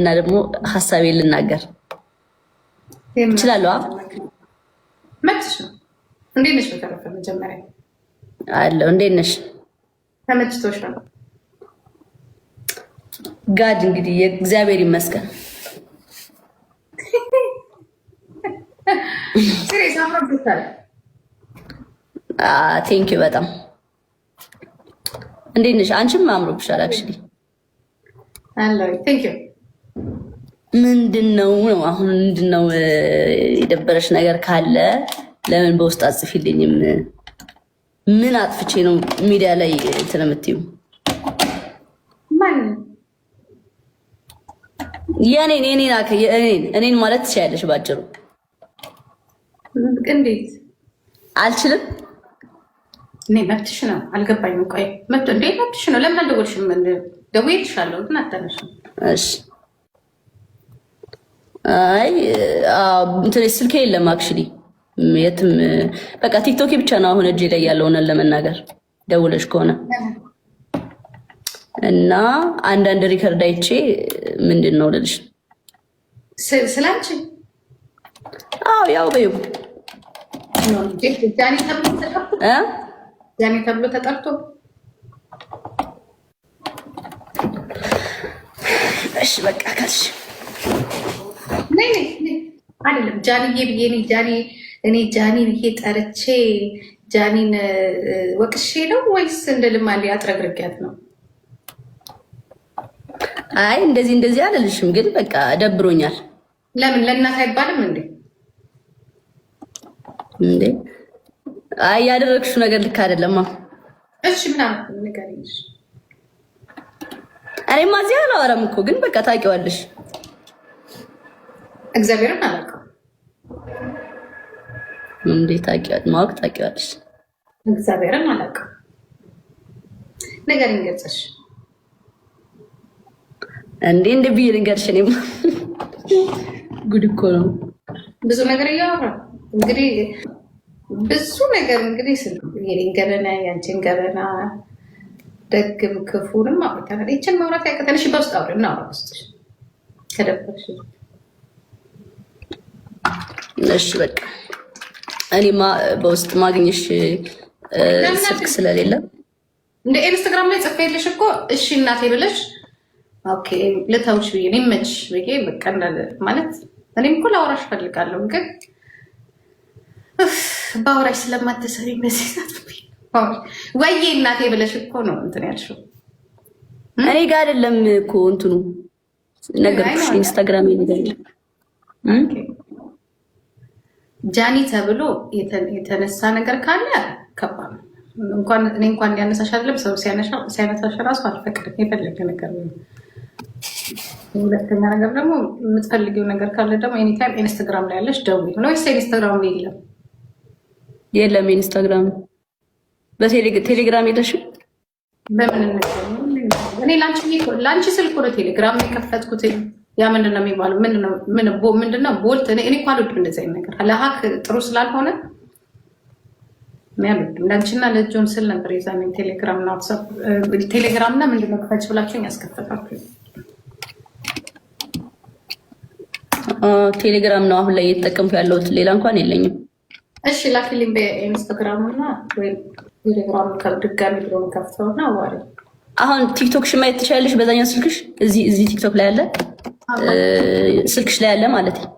እና ደግሞ ሐሳቤን ልናገር እችላለሁ። መጥሽ ነው። እንዴት ነሽ? በተረፈ መጀመሪያ አለው እንዴት ነሽ? ተመችቶሽ ነው? ጋድ እንግዲህ የእግዚአብሔር ይመስገን። ሲሪየስ አምሮብሻል። ቴንክ ዩ በጣም እንዴት ነሽ? አንቺም አምሮብሻል። አክቹሊ አለው ቴንክ ዩ። ምንድነው አሁን ምንድነው የደበረሽ ነገር ካለ ለምን በውስጥ አጽፊልኝም? ምን አጥፍቼ ነው ሚዲያ ላይ እንትን የምትይው? ማን እኔን ማለት ትችያለሽ ባጭሩ። እንዴት አልችልም? እኔ መብትሽ ነው። አልገባኝም። ቆይ መብት እንዴ? መብትሽ ነው። ለምን አልደወልሽም? ደውዬልሻለሁ ግን አታነሽም። እሺ አይ እንትን ስልኬ የለም አክቹሊ የትም በቃ ቲክቶክ ብቻ ነው አሁን እጄ ላይ ያለውን ለመናገር ደውለሽ ከሆነ እና አንዳንድ ሪከርድ አይቼ ምንድን ነው ልልሽ ስላንቺ። አዎ ያው በይው ጃኒ ተብሎ ተጠርቶ እሺ በቃ ካልሽ አይደለም ጃኒዬ ብዬ እኔ ጃኒ ብዬ ጠርቼ ጃኒን ወቅሼ ነው ወይስ እንደ ልማዴ አጥረግርጊያት ነው? አይ እንደዚህ አልልሽም፣ ግን በቃ ደብሮኛል። ለምን ለእናት አይባልም እንዴ? አይ ያደረግሽው ነገር ልክ አይደለም። እሺ ምናምን ንገሪኝ። እኔማ እዚህ አላወራም እኮ፣ ግን በቃ ታውቂዋለሽ። እግዚአብሔርን አላውቅም። እንዴት ማወቅ ታውቂዋለሽ? እግዚአብሔርን አላውቅም። ንገሪኝ ገጽሽ እንደ ብዬ ልንገርሽ። እኔማ ጉድ እኮ ነው። ብዙ ነገር እያወራ እንግዲህ ብዙ ነገር እንግዲህ የኔን ገበና ያንቺን ገበና ደግም ክፉንም አውርተናል። ይችን ማውራት ያቀተንሽ በውስጥ አውሪ እናውራ ውስጥሽ ከደበርሽ። እሺ በቃ እኔማ በውስጥ ማግኘሽ ስልክ ስለሌለ እንደ ኢንስታግራም ላይ ጽፌልሽ እኮ እሺ እናቴ ብለሽ ኦኬ ልተውሽ ብዬ ነው ይመችሽ ብዬ በቃ እንዳለ ማለት እኔም እኮ ላወራሽ ፈልጋለሁ፣ ግን ባወራሽ ስለማትሰሪ በዚህ ሰዓት ወይዬ እናቴ ብለሽ እኮ ነው እንትን ያልሽው። እኔ ጋር አይደለም እኮ እንትኑ ነገርኩሽ፣ ኢንስታግራም ይነገር ጃኒ ተብሎ የተነሳ ነገር ካለ ከባድ ነው። እኔ እንኳን እንዲያነሳሽ አይደለም ሰው ሲያነሳሽ ራሱ አልፈቅድም። የፈለገ ነገር ነው። ሁለተኛ ነገር ደግሞ የምትፈልጊው ነገር ካለ ደግሞ ኤኒታይም ኢንስታግራም ላይ ያለሽ ደውይ ነው። ወይስ ኢንስታግራም ላይ የለም? ኢንስታግራም በቴሌግራም የለሽም? በምን እኔ ላንቺ ስልክ ወደ ቴሌግራም የከፈትኩት ያ ምንድነው የሚባለው? ምንድነው ቦልት? እኔ እኮ አልወድም እንደዚህ አይነት ነገር ለሀክ ጥሩ ስላልሆነ የሚያልወድም። ለአንቺና ለጆን ስል ነበር የዛኔ ቴሌግራም እና ዋትሳፕ ቴሌግራም እና ምንድነው ክፈች ብላችሁኝ ያስከፈታችሁ። ቴሌግራም ነው አሁን ላይ እየተጠቀምኩ ያለሁት፣ ሌላ እንኳን የለኝም። እሺ ላኪልኝ በኢንስታግራም እና ወይ ቴሌግራም ድጋሚ ብሎ ከፍተውና ዋሪ። አሁን ቲክቶክሽ ማየት ትችላለሽ በዛኛው ስልክሽ። እዚህ ቲክቶክ ላይ ያለ ስልክሽ ላይ ያለ ማለት ነው።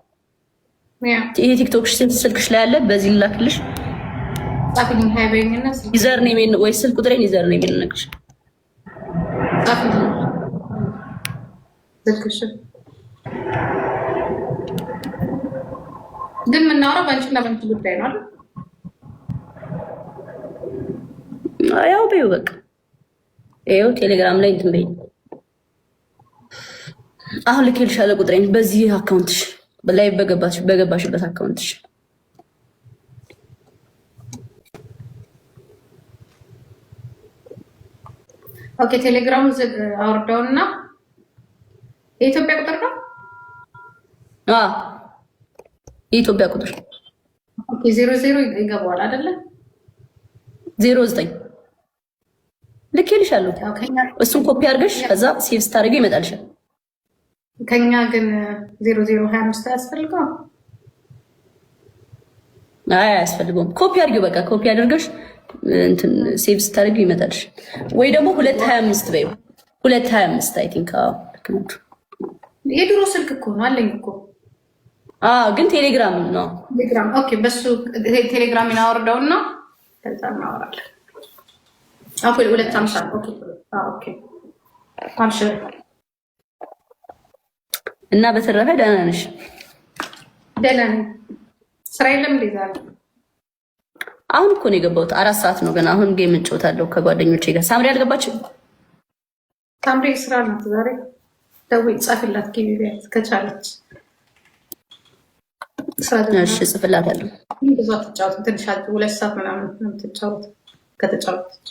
ይሄ ቲክቶክሽ ስልክሽ ላይ ያለ በዚህ ልላክልሽ። ጻፊልኝ ሃይበኝና ዩዘር ኔም ወይ ስልክ ቁጥሬን ዩዘር ኔም ልነግርሽ። ጻፊልኝ ስልክሽ ግን የምናወራው በአንቺና በአንቺ ጉዳይ ነው አይደል? ያው በይው በቃ ይኸው ቴሌግራም ላይ እንትን በይ። አሁን ልኬልሻለሁ ቁጥሬን በዚህ አካውንትሽ ላይ በገባሽበት አካውንትሽ። ኦኬ ቴሌግራም አወርደውና የኢትዮጵያ ቁጥር ነው። የኢትዮጵያ ቁጥር ኦኬ 00 ይገባዋል አይደለ? 09 ልኬልሻለሁ። እሱን ኮፒ አድርገሽ ከዛ ሴቭ ስታደርጊው ይመጣልሻል። ከኛ ግን 0025 አያስፈልገው? አይ አያስፈልገውም። ኮፒ አድርጊው በቃ ኮፒ አድርገሽ እንትን ሴቭ ስታደርጊው ይመጣልሽ። ወይ ደግሞ 225 በይው 225 አይ ቲንክ የድሮ ስልክ እኮ ነው አለኝ እኮ። ግን ቴሌግራም ነው። ቴሌግራም ኦኬ። በሱ ቴሌግራም እናወርደውና ከዛ እናወራለን። አፎ 250 ኦኬ ኦኬ አብሽር። እና በተረፈ ደህና ነሽ? ደህና ነኝ። ስራ የለም እንዴ ዛሬ? አሁን እኮ ነው የገባሁት። 4 ሰዓት ነው ገና። አሁን ጌም እንጫወታለሁ ከጓደኞቼ ጋር። ሳምሪ አልገባችም? ሳምሪ ስራ ናት ዛሬ። ደውይ ጻፍላት ግቢ ቢያት ከቻለች። እሺ ጽፍላታለሁ። ብዙ አትጫወት ትንሽ 2 ሰዓት ምናምን የምትጫወት ከተጫወተች።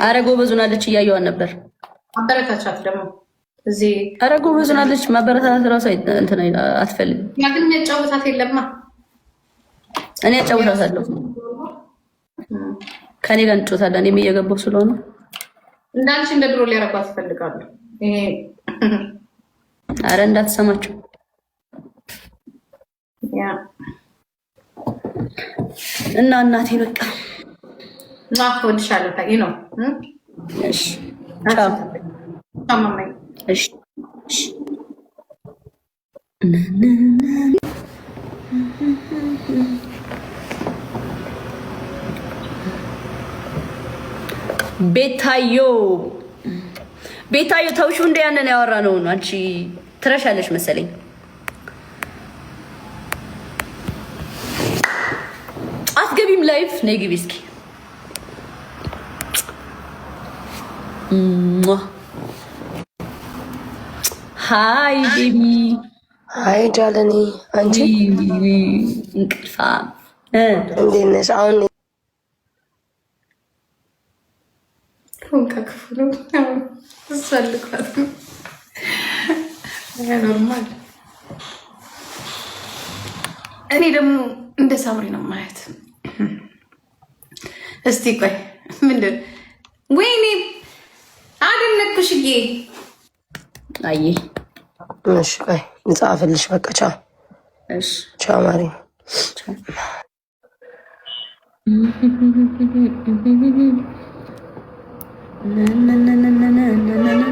ኧረ ጎበዝ ሆናለች እያየኋት ነበር። አበረታቻት ደግሞ እዚህ። ኧረ ጎበዝ ሆናለች። ማበረታታት እራሱ እንትን አትፈልግም። ያ ግን የሚያጫወታት የለማ። እኔ አጫውታታለሁ። ከኔ ጋር እንጫወታለን። እኔም እየገባሁ ስለሆነ እንዳንቺ እንደ ድሮ ሊያረጓት ይፈልጋሉ። ይሄ ኧረ እንዳትሰማቸው። ያ እና እናቴ በቃ ወድሻለሁ። ታውቂ ነው። እሺ ቻው ማማዬ። እሺ ቤታዮ ተውሹ እንደ ያንን ያወራነው ነው። አንቺ ትረሻለሽ መሰለኝ። አትገቢም ላይፍ? ነይ ግቢ እስኪ። ሃይ ቤቢ። ሃይ ጃለኒ። አንቺ እንቅልፋ እንዴት ነሽ? አሁን ፎንካ ክፉ ነው እሳልኳት። ኖርማል። እኔ ደግሞ እንደ ሳምሪ ነው ማየት። እስቲ ቆይ ምንድን ወይኔ አደነኩሽዬ። አይ እሺ ቆይ እንጻፍልሽ በቃ ቻው። እሺ ቻው ማሪ። Na na na na na na na na na.